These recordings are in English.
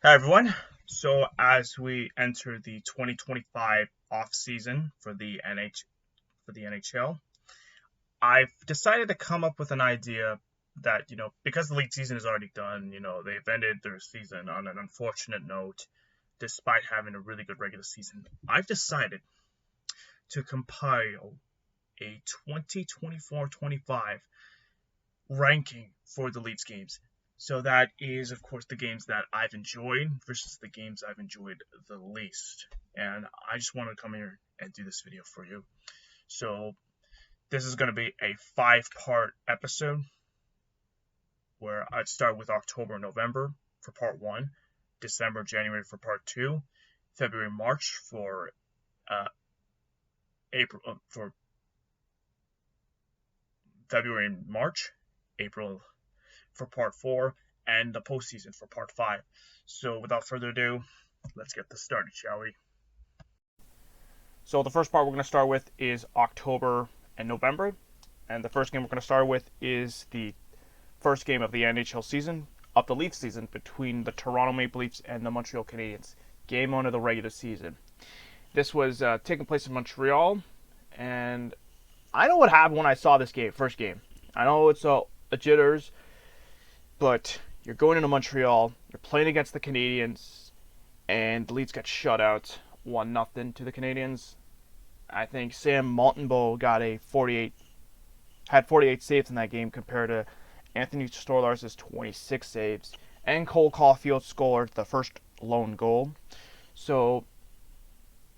Hi everyone. So as we enter the 2025 off season for the NHL, I've decided to come up with an idea that, because the league season is already done, they've ended their season on an unfortunate note despite having a really good regular season. I've decided to compile a 2024-25 ranking for the Leafs games. So that is, of course, the games that I've enjoyed versus the games I've enjoyed the least. And I just want to come here and do this video for you. So this is going to be a 5-part episode where I'd start with October, November for part one, December, January for part two, February, March for uh, April for February and March, April for part four, and the postseason for part five. So without further ado, let's get this started, shall we? So the first part we're going to start with is October and November. And the first game we're going to start with is the first game of the NHL season, of the Leafs season, between the Toronto Maple Leafs and the Montreal Canadiens. Game one of the regular season. This was taking place in Montreal, and I know what happened when I saw this game, first game. I know it's a jitters, but you're going into Montreal, you're playing against the Canadiens, and the Leafs got shut out 1-0 to the Canadiens. I think Sam Montembeault had 48 saves in that game compared to Anthony Stolarz' 26 saves, and Cole Caulfield scored the first lone goal. So,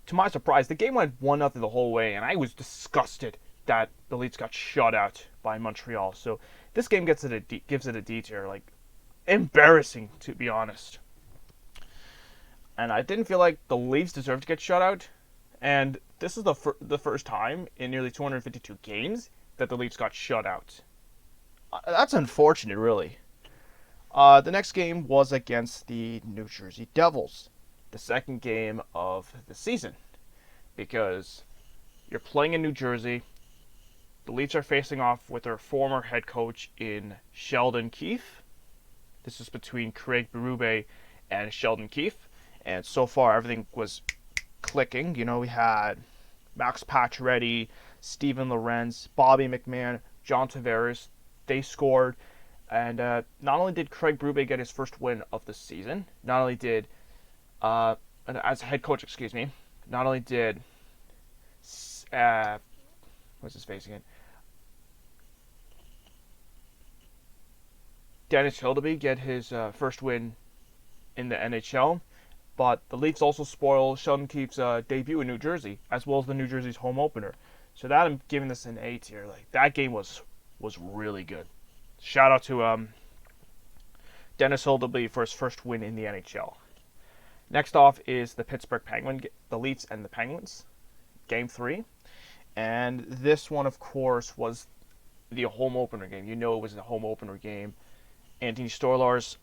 to my surprise, the game went 1-0 the whole way, and I was disgusted that the Leafs got shut out by Montreal. So, this game gives it a D tier, like embarrassing to be honest. And I didn't feel like the Leafs deserved to get shut out. And this is the first time in nearly 252 games that the Leafs got shut out. That's unfortunate, really. The next game was against the New Jersey Devils, the second game of the season, because you're playing in New Jersey. The Leafs are facing off with their former head coach in Sheldon Keefe. This is between Craig Berube and Sheldon Keefe, and so far everything was clicking. We had Max Pacioretty, Steven Lorenz, Bobby McMahon, John Tavares. They scored, and not only did Craig Berube get his first win of the season, not only did as head coach, not only did what's his face again, Dennis Hildeby get his first win in the NHL, but the Leafs also spoiled Sheldon Keefe's debut in New Jersey, as well as the New Jersey's home opener. So that I'm giving this an A tier. Like that game was really good. Shout out to Dennis Hildeby for his first win in the NHL. Next off is the Leafs and the Penguins, Game 3. And this one, of course, was the home opener game. It was a home opener game. Anthony Stolarz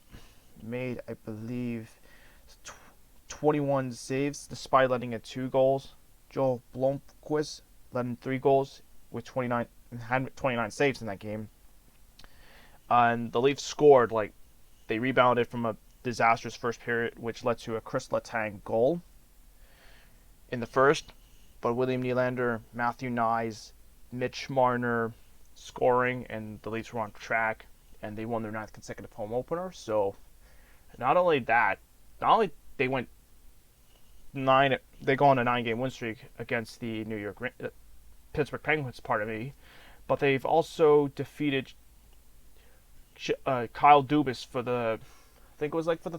made, I believe, 21 saves despite letting in 2 goals. Joel Blomqvist let in 3 goals with 29 saves in that game. And the Leafs scored, they rebounded from a disastrous first period, which led to a Chris Letang goal in the first. But William Nylander, Matthew Knies, Mitch Marner scoring, and the Leafs were on track, and they won their 9th consecutive home opener. So not only they went they go on a 9-game win streak against the Pittsburgh Penguins, but they've also defeated Kyle Dubas for the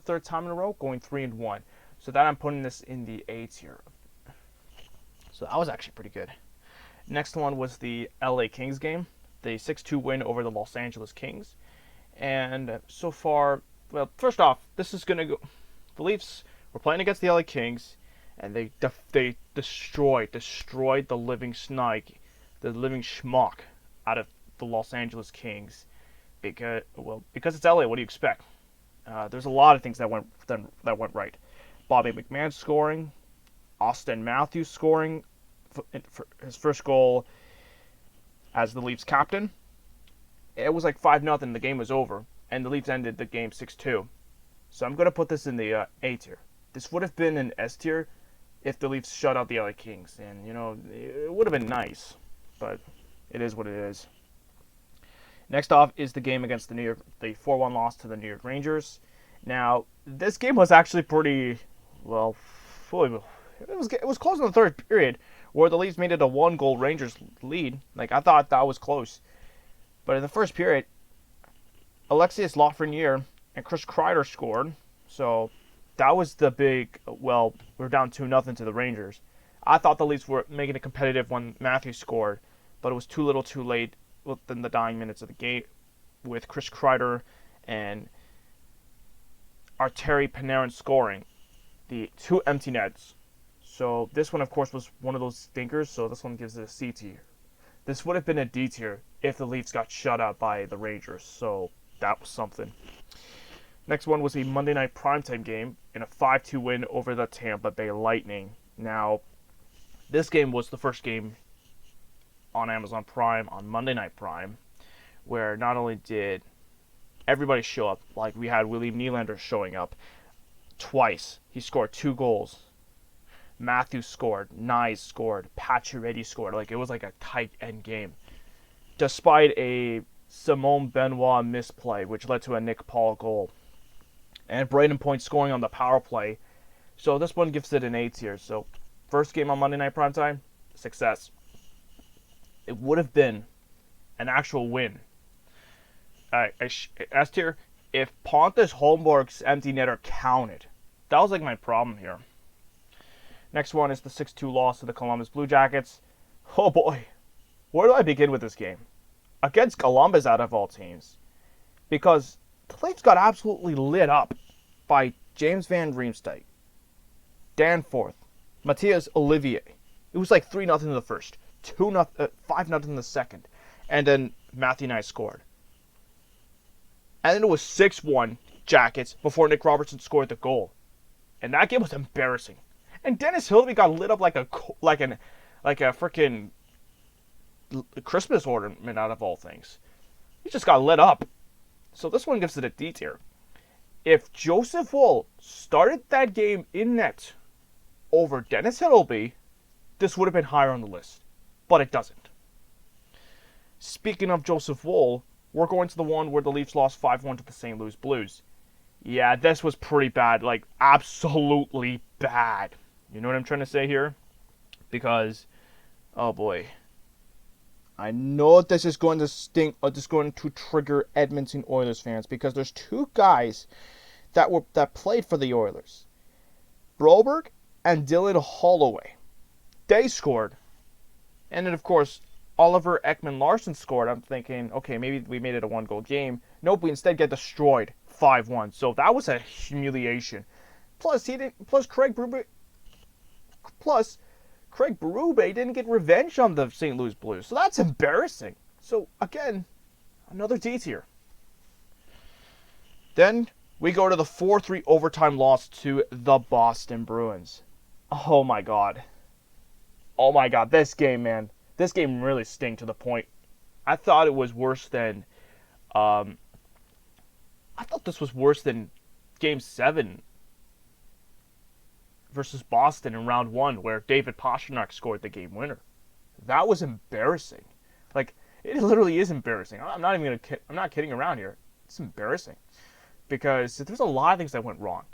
third time in a row, going 3-1. So that I'm putting this in the A tier. So that was actually pretty good. Next one was the LA Kings game, the 6-2 win over the Los Angeles Kings. And so far, well, first off, this is going to go. The Leafs were playing against the LA Kings, and they destroyed the living schmuck out of the Los Angeles Kings. Because it's LA, what do you expect? There's a lot of things that went right. Bobby McMahon scoring, Auston Matthews scoring for his first goal as the Leafs captain. It was like 5-0. The game was over, and the Leafs ended the game 6-2. So I'm going to put this in the A tier. This would have been an S tier if the Leafs shut out the LA Kings. And, it would have been nice. But it is what it is. Next off is the game against the 4-1 loss to the New York Rangers. Now, this game was actually pretty, well, it was close in the third period, where the Leafs made it a 1-goal Rangers lead. Like, I thought that was close. But in the first period, Alexius Lafreniere and Chris Kreider scored. So that was the big, well, we're down 2-0 to the Rangers. I thought the Leafs were making it competitive when Matthews scored, but it was too little too late within the dying minutes of the game with Chris Kreider and Artemi Panarin scoring the 2 empty nets. So this one, of course, was one of those stinkers, so this one gives it a C tier. This would have been a D tier if the Leafs got shut out by the Rangers, so that was something. Next one was a Monday night primetime game in a 5-2 win over the Tampa Bay Lightning. Now, this game was the first game on Amazon Prime on Monday Night Prime, where not only did everybody show up, like we had William Nylander showing up twice. He scored 2 goals. Matthews scored, Nyes scored, Pacioretty scored. Like, it was like a tight end game. Despite a Simone Benoit misplay, which led to a Nick Paul goal. And Braden Point scoring on the power play. So this one gives it an A tier. So first game on Monday Night Primetime, success. It would have been an actual win. S tier, if Pontus Holmborg's empty netter counted. That was like my problem here. Next one is the 6-2 loss to the Columbus Blue Jackets. Oh boy, where do I begin with this game? Against Columbus out of all teams. Because the Leafs got absolutely lit up by James Van Riemsdyk, Danforth, Matthias Olivier. It was like 3-0 in the first, 5-0 in the second, and then Matthew Knight scored. And then it was 6-1 Jackets before Nick Robertson scored the goal. And that game was embarrassing. And Dennis Hilleby got lit up like a freaking Christmas ornament out of all things. He just got lit up. So this one gives it a D tier. If Joseph Woll started that game in net over Dennis Hilleby, this would have been higher on the list. But it doesn't. Speaking of Joseph Woll, we're going to the one where the Leafs lost 5-1 to the St. Louis Blues. Yeah, this was pretty bad. Like, absolutely bad. You know what I'm trying to say here? Because, oh boy. I know this is going to stink, or this is going to trigger Edmonton Oilers fans, because there's 2 guys that played for the Oilers. Broberg and Dylan Holloway. They scored. And then, of course, Oliver Ekman-Larsson scored. I'm thinking, okay, maybe we made it a 1-goal game. Nope, we instead get destroyed 5-1. So that was a humiliation. Plus Craig Berube didn't get revenge on the St. Louis Blues. So that's embarrassing. So, again, another D tier. Then we go to the 4-3 overtime loss to the Boston Bruins. Oh, my God. Oh, my God. This game, man. This game really sting to the point. I thought it was worse than... I thought this was worse than Game 7 versus Boston in round 1, where David Pastrnak scored the game winner. That was embarrassing. Like, it literally is embarrassing. I'm not kidding around here. It's embarrassing because there's a lot of things that went wrong.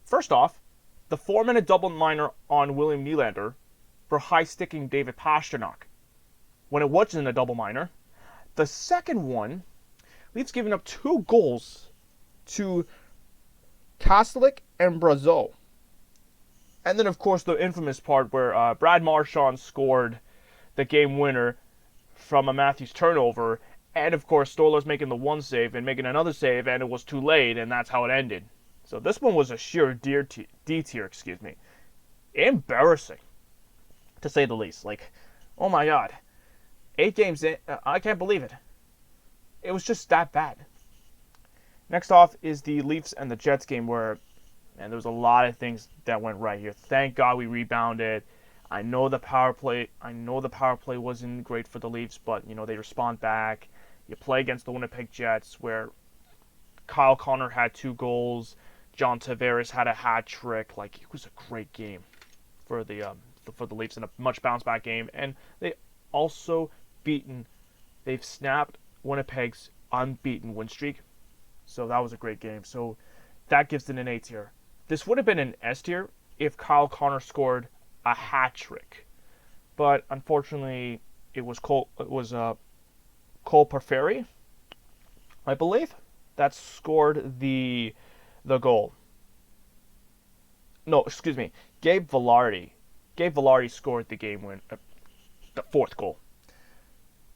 First off, the 4-minute double minor on William Nylander for high-sticking David Pastrnak when it wasn't a double minor. The second one, Leafs giving up 2 goals to Kastelic and Brazeau. And then, of course, the infamous part where Brad Marchand scored the game winner from a Matthews turnover. And, of course, Stolarz making the 1 save and making another save, and it was too late, and that's how it ended. So this one was a sheer D tier, Embarrassing, to say the least. Like, oh my God. 8 games in, I can't believe it. It was just that bad. Next off is the Leafs and the Jets game where... And there was a lot of things that went right here. Thank God we rebounded. I know the power play wasn't great for the Leafs, but they respond back. You play against the Winnipeg Jets, where Kyle Connor had 2 goals. John Tavares had a hat trick. Like, it was a great game for the Leafs and a much bounce back game. And they also they've snapped Winnipeg's unbeaten win streak. So that was a great game. So that gives it an A tier. This would have been an S tier if Kyle Connor scored a hat trick, but unfortunately, it was Cole Perferi, I believe, that scored the goal. No, excuse me, Gabe Vilardi. Gabe Vilardi scored the game win, the fourth goal.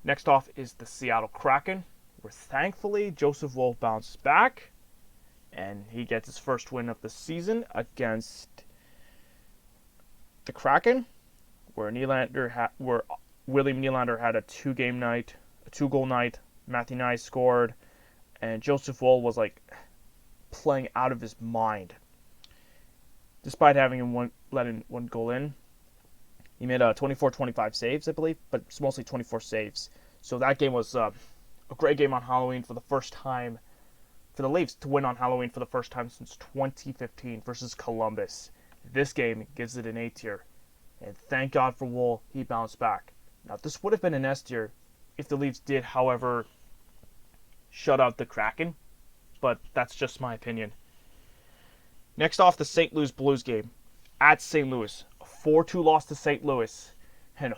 Next off is the Seattle Kraken, where thankfully Joseph Woll bounced back, and he gets his first win of the season against the Kraken, where William Nylander had a two-goal night. Matthew Knies scored, and Joseph Woll was like playing out of his mind, despite having letting one goal in. He made 24-25 saves, I believe, but it's mostly 24 saves. So that game was a great game on Halloween for the first time for the Leafs to win on Halloween for the first time since 2015 versus Columbus. This game gives it an A tier, and thank God for Woll, he bounced back. Now, this would have been an S tier if the Leafs did, however, shut out the Kraken, but that's just my opinion. Next off, the St. Louis Blues game at St. Louis. A 4-2 loss to St. Louis, and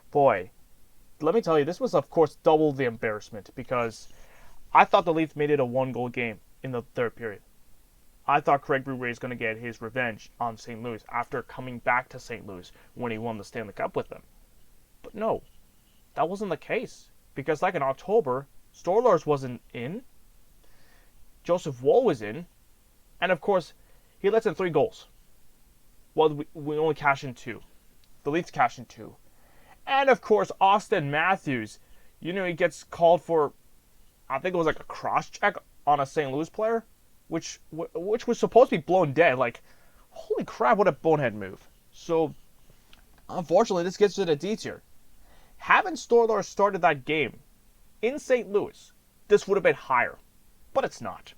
boy, let me tell you, this was, of course, double the embarrassment, because I thought the Leafs made it a one-goal game in the third period. I thought Craig Berube was going to get his revenge on St. Louis after coming back to St. Louis when he won the Stanley Cup with them. But no, that wasn't the case. Because like in October, Stolarz wasn't in, Joseph Woll was in, and of course, he lets in 3 goals. Well, we only cash in 2. The Leafs cash in 2. And of course, Auston Matthews, he gets called for, I think it was like a cross-check on a St. Louis player, which was supposed to be blown dead. Like, holy crap, what a bonehead move. So, unfortunately, this gets to the D tier. Having Stolarz started that game in St. Louis, this would have been higher, but it's not.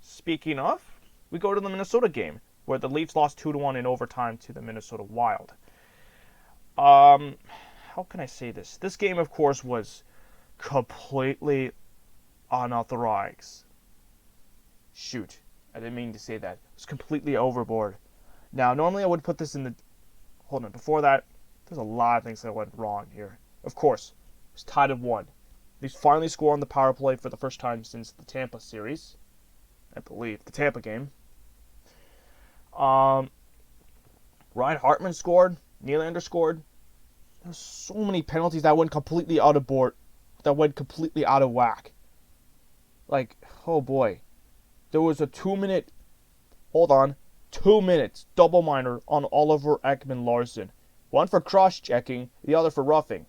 Speaking of, we go to the Minnesota game, where the Leafs lost 2-1 in overtime to the Minnesota Wild. How can I say this? This game, of course, was completely unauthorized. Shoot, I didn't mean to say that. It was completely overboard. Now, normally I would put this in the... Hold on, before that, there's a lot of things that went wrong here. Of course, it was tied at 1. They finally score on the power play for the first time since the Tampa series. I believe, the Tampa game. Ryan Hartman scored. Nylander scored. There's so many penalties that went completely out of board. That went completely out of whack. Like, oh boy. There was a 2-minute... Hold on. 2 minutes. Double minor on Oliver Ekman-Larsson. One for cross-checking, the other for roughing.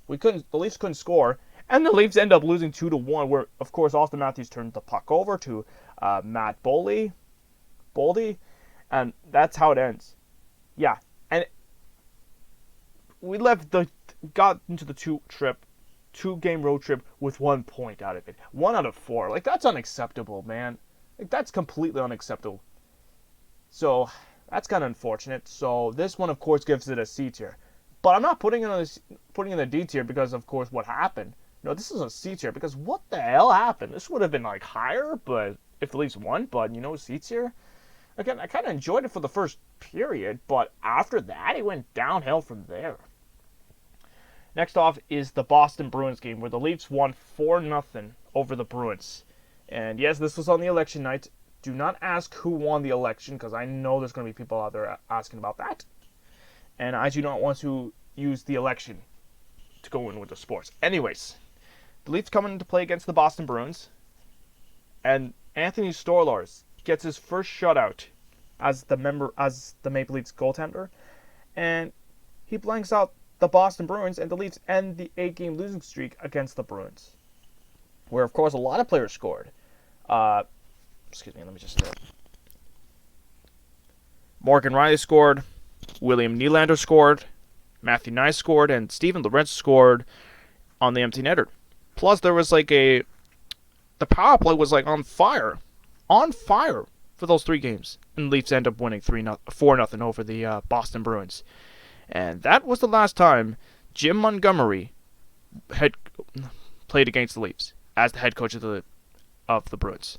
The Leafs couldn't score, and the Leafs end up losing 2-1, where, of course, Auston Matthews turned the puck over to Matt Boldy, and that's how it ends. Yeah, and we got into the two-game road trip with 1 point out of it. 1 out of 4. Like, that's unacceptable, man. Like, that's completely unacceptable. So, that's kind of unfortunate. So, this one, of course, gives it a C tier. But I'm not putting it in the D tier because, of course, what happened. No, this is a C tier because what the hell happened? This would have been, like, higher, but if the Leafs won, but, C tier. Again, I kind of enjoyed it for the first period, but after that, it went downhill from there. Next off is the Boston Bruins game, where the Leafs won 4-0 over the Bruins. And yes, this was on the election night. Do not ask who won the election, because I know there's going to be people out there asking about that. And I do not want to use the election to go in with the sports. Anyways, the Leafs come into play against the Boston Bruins, and Anthony Stolarz gets his first shutout as the Maple Leafs goaltender, and he blanks out the Boston Bruins, and the Leafs end the 8-game losing streak against the Bruins, where, of course, a lot of players scored. Morgan Rielly scored, William Nylander scored, Matthew Knies scored, and Steven Lorentz scored on the empty netter. Plus, there was the power play was on fire. on fire for those 3 games. And the Leafs end up winning 4-0 over the Boston Bruins. And that was the last time Jim Montgomery had played against the Leafs as the head coach of the Bruins.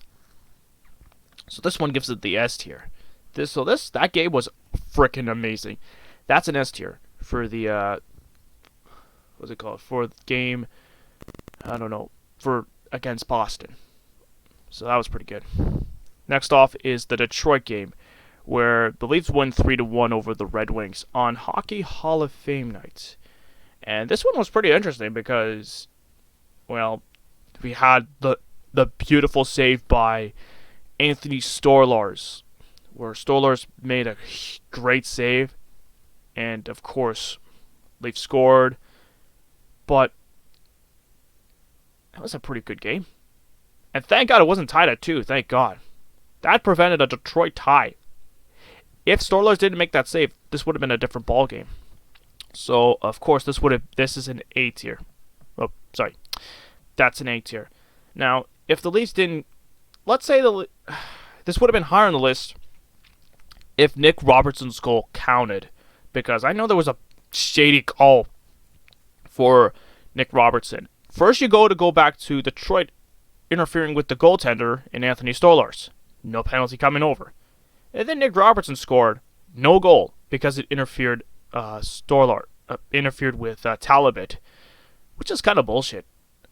So this one gives it the S tier. That game was freaking amazing. That's an S tier for the what's it called? For the game, I don't know, for against Boston. So that was pretty good. Next off is the Detroit game, where the Leafs win 3-1 over the Red Wings on Hockey Hall of Fame night. And this one was pretty interesting because, well, we had the beautiful save by Anthony Stolarz, where Stolarz made a great save, and of course, Leafs scored. But that was a pretty good game. And thank God it wasn't tied at 2, thank God. That prevented a Detroit tie. If Stolarz didn't make that save, this would have been a different ball game. So, of course, this is an A tier. Oh, sorry. That's an A tier. Now, if the Leafs didn't... Let's say this would have been higher on the list if Nick Robertson's goal counted. Because I know there was a shady call for Nick Robertson. First, you go back to Detroit interfering with the goaltender in Anthony Stolarz. No penalty coming over. And then Nick Robertson scored. No goal because it interfered interfered with Talbot, which is kind of bullshit.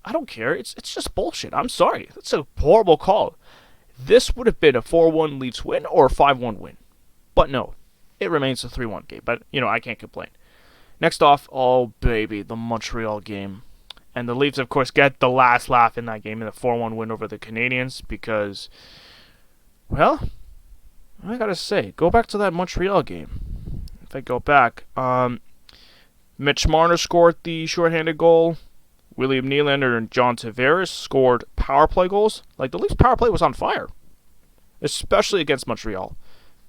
I don't care. It's just bullshit. I'm sorry. That's a horrible call. This would have been a 4-1 Leafs win or a 5-1 win. But no, it remains a 3-1 game. But, I can't complain. Next off, oh baby, the Montreal game. And the Leafs, of course, get the last laugh in that game in the 4-1 win over the Canadiens because, well, I gotta say, go back to that Montreal game. If I go back, Mitch Marner scored the shorthanded goal. William Nylander and John Tavares scored power play goals. Like, the Leafs power play was on fire, especially against Montreal.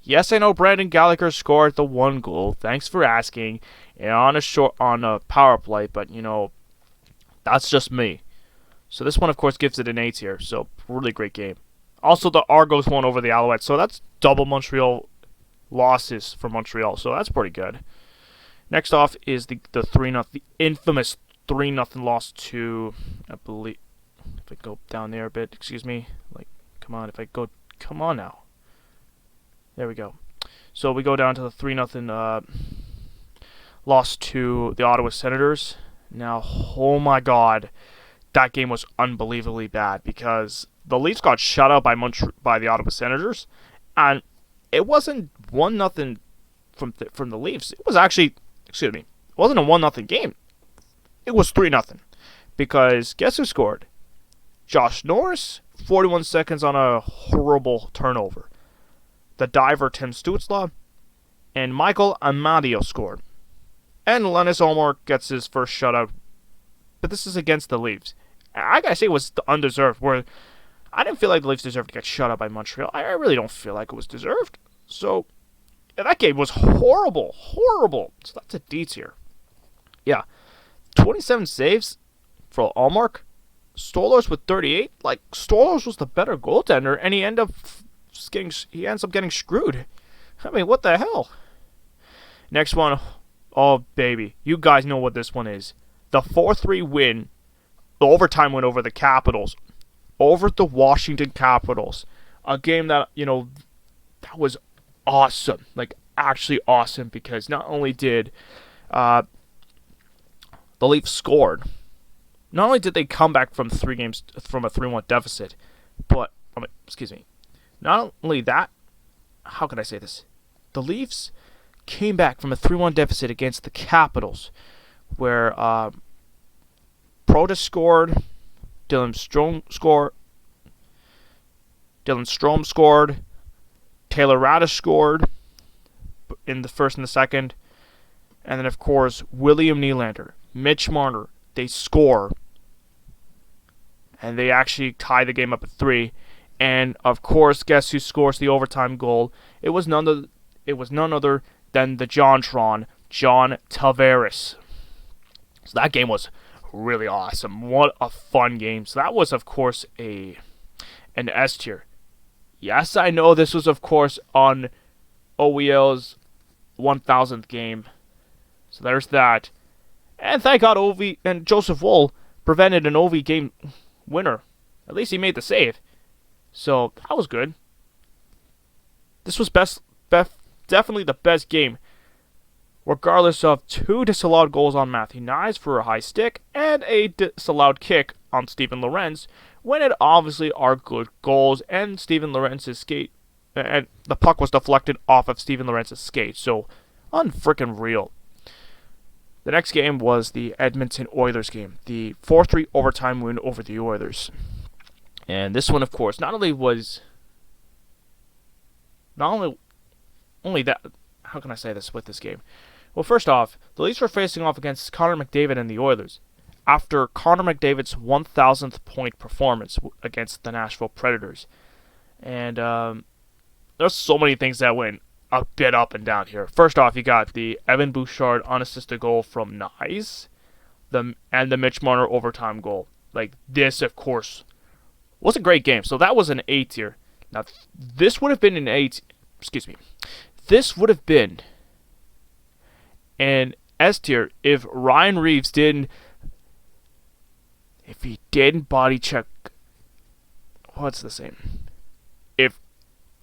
Yes, I know Brandon Gallagher scored the 1 goal. Thanks for asking. And on a power play, but that's just me. So this one, of course, gives it an A tier. So really great game. Also, the Argos won over the Alouettes, so that's double Montreal losses for Montreal. So that's pretty good. Next off is the infamous 3-0 loss to, I believe. If I go down there a bit, excuse me. Come on now. There we go. So we go down to the 3-0 loss to the Ottawa Senators. Now, oh my God, that game was unbelievably bad because the Leafs got shut out by the Ottawa Senators, and it wasn't 1-0 from the Leafs. It was actually, it wasn't a 1-0 game. It was 3-0 because guess who scored? Josh Norris, 41 seconds on a horrible turnover. The diver Tim Stützle and Michael Amadio scored. And Linus Ullmark gets his first shutout. But this is against the Leafs. I gotta say it was undeserved. Where I didn't feel like the Leafs deserved to get shut out by Montreal. I really don't feel like it was deserved. So, that game was horrible. Horrible. So that's a D tier. Yeah. 27 saves for Ullmark. Stolarz with 38. Stolarz was the better goaltender, and he ends up getting screwed. I mean, what the hell? Next one. Oh, baby. You guys know what this one is. The 4-3 win, the overtime win over the Capitals, over the Washington Capitals. A game that, that was awesome. Actually awesome, because not only did the Leafs scored, not only did they come back from 3 games from a 3-1 deficit, but, not only that, how can I say this? The Leafs came back from a 3-1 deficit against the Capitals, where Protas scored, Dylan Strome scored, Taylor Radish scored in the first and the second, and then of course William Nylander, Mitch Marner, they score, and they actually tie the game up at 3. And of course, guess who scores the overtime goal? It was none other than the JonTron, John Tavares. So that game was really awesome. What a fun game. So that was, of course, an S tier. Yes, I know this was, of course, on OEL's 1000th game. So there's that. And thank God Ovi and Joseph Woll prevented an Ovi game winner. At least he made the save. So that was good. This was definitely the best game, regardless of 2 disallowed goals on Matthew Knies for a high stick and a disallowed kick on Steven Lorenz, when it obviously are good goals, and Steven Lorenz's skate, and the puck was deflected off of Steven Lorenz's skate, so unfreaking real. The next game was the Edmonton Oilers game, the 4-3 overtime win over the Oilers. And this one, of course, not only that, how can I say this with this game? Well, first off, the Leafs were facing off against Connor McDavid and the Oilers after Connor McDavid's 1,000th point performance against the Nashville Predators. And there's so many things that went a bit up and down here. First off, you got the Evan Bouchard unassisted goal from Knies, and the Mitch Marner overtime goal. Like, this, of course, was a great game. So that was an A tier. Now, this would have been an This would have been an S tier if Ryan Reaves didn't body check. What's the same? If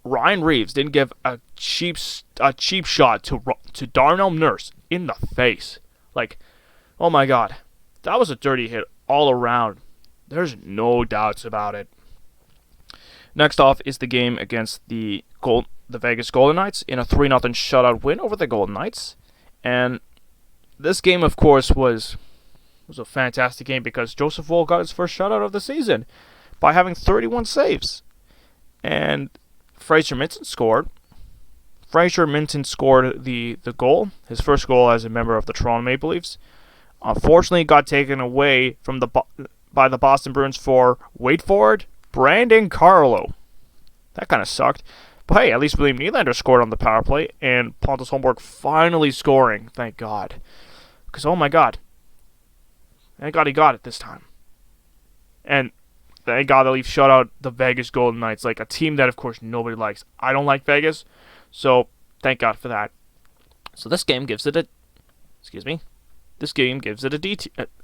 Ryan Reaves didn't give a cheap shot to Darnell Nurse in the face, like, oh my God, that was a dirty hit all around. There's no doubts about it. Next off is the game against the Vegas Golden Knights in a 3-0 shutout win over the Golden Knights. And this game, of course, was a fantastic game because Joseph Woll got his first shutout of the season by having 31 saves. And Fraser Minton scored. Fraser Minton scored the goal, his first goal as a member of the Toronto Maple Leafs. Unfortunately, it got taken away from by the Boston Bruins for, wait for it, Brandon Carlo. That kind of sucked. But hey, at least William Nylander scored on the power play, and Pontus Holmberg finally scoring, thank God. Because, oh my God. Thank God he got it this time. And thank God the Leafs shut out the Vegas Golden Knights, like a team that, of course, nobody likes. I don't like Vegas, so thank God for that. So this game gives it an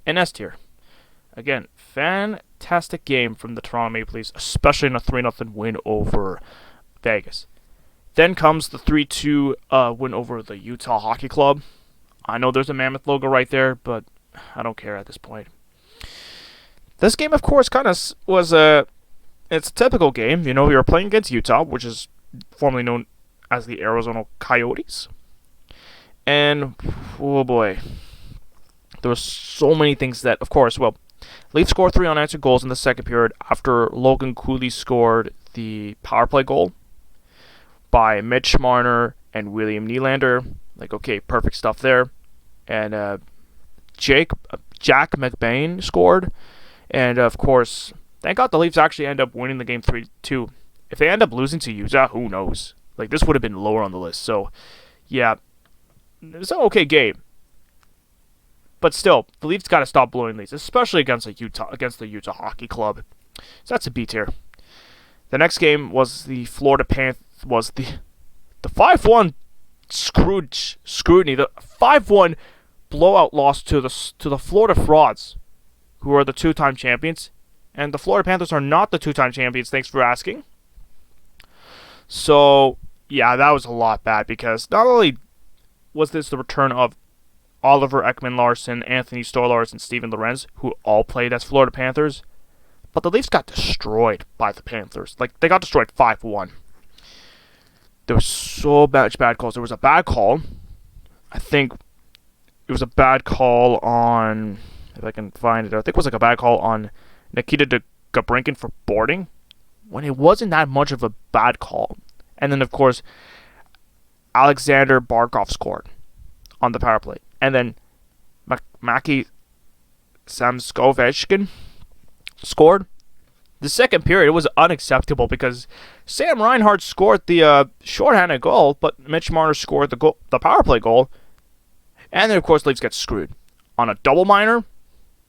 S tier. Again, fantastic game from the Toronto Maple Leafs, especially in a 3-0 win over Vegas. Then comes the 3-2 win over the Utah Hockey Club. I know there's a Mammoth logo right there, but I don't care at this point. This game, of course, it's a typical game. You know, we were playing against Utah, which is formerly known as the Arizona Coyotes. And, oh boy, there were so many things that, of course, Leafs scored 3 unanswered goals in the second period after Logan Cooley scored the power play goal by Mitch Marner and William Nylander. Like, okay, perfect stuff there. And Jack McBain scored. And, of course, thank God the Leafs actually end up winning the game 3-2. If they end up losing to Utah, who knows? Like, this would have been lower on the list. So, yeah, it was an okay game. But still, the Leafs got to stop blowing leads, especially against the Utah Hockey Club. So that's a B tier. The next game was the Florida Panthers. Was the 5-1 scrutiny. The 5-1 blowout loss to the Florida Frauds, who are the 2-time champions, and the Florida Panthers are not the 2-time champions. Thanks for asking. So yeah, that was a lot bad because not only was this the return of Oliver Ekman-Larsson, Anthony Stolarz, and Steven Lorenz, who all played as Florida Panthers, but the Leafs got destroyed by the Panthers. Like, they got destroyed 5-1. There was so much bad calls. There was a bad call. I think it was a bad call on, if I can find it, I think it was like a bad call on Nikita Gabrinkin for boarding, when it wasn't that much of a bad call. And then, of course, Alexander Barkov scored on the power play. And then Maki Samskovechkin scored. The second period was unacceptable because Sam Reinhart scored the shorthanded goal, but Mitch Marner scored the power play goal. And then, of course, Leafs get screwed on a double minor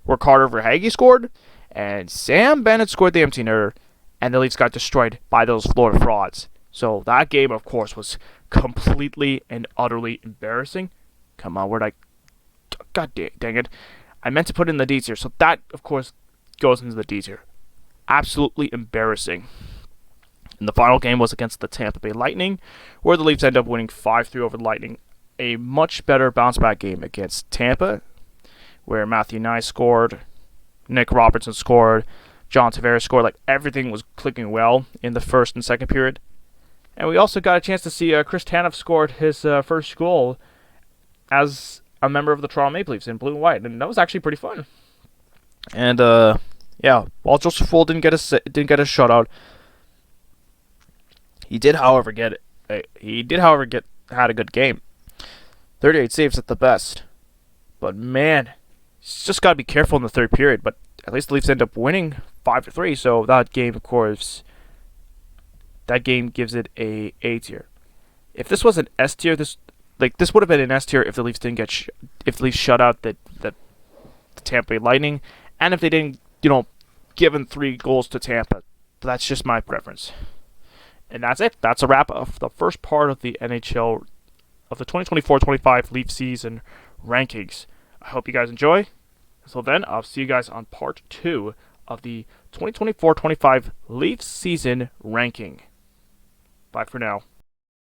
where Carter Verhaeghe scored, and Sam Bennett scored the empty netter. and the Leafs got destroyed by those Florida frauds. So that game, of course, was completely and utterly embarrassing. Come on, where'd I... God dang it. I meant to put in the D tier, so that, of course, goes into the D tier. Absolutely embarrassing. And the final game was against the Tampa Bay Lightning, where the Leafs end up winning 5-3 over the Lightning. A much better bounce-back game against Tampa, where Matthew Nye scored, Nick Robertson scored, John Tavares scored. Like, everything was clicking well in the first and second period. And we also got a chance to see Chris Tanev scored his first goal as a member of the Toronto Maple Leafs in blue and white, and that was actually pretty fun. And while Joseph Woll didn't get a shutout, he did, however, had a good game. 38 saves at the best. But man, he's just got to be careful in the third period. But at least the Leafs end up winning 5-3. So that game, of course, gives it a A tier. If this was an S tier, this would have been an S tier if the Leafs didn't get if the Leafs shut out the Tampa Bay Lightning, and if they didn't, give in 3 goals to Tampa. But that's just my preference. And that's it. That's a wrap of the first part of the NHL of the 2024-25 Leaf season rankings. I hope you guys enjoy. So then, I'll see you guys on part 2 of the 2024-25 Leaf season ranking. Bye for now.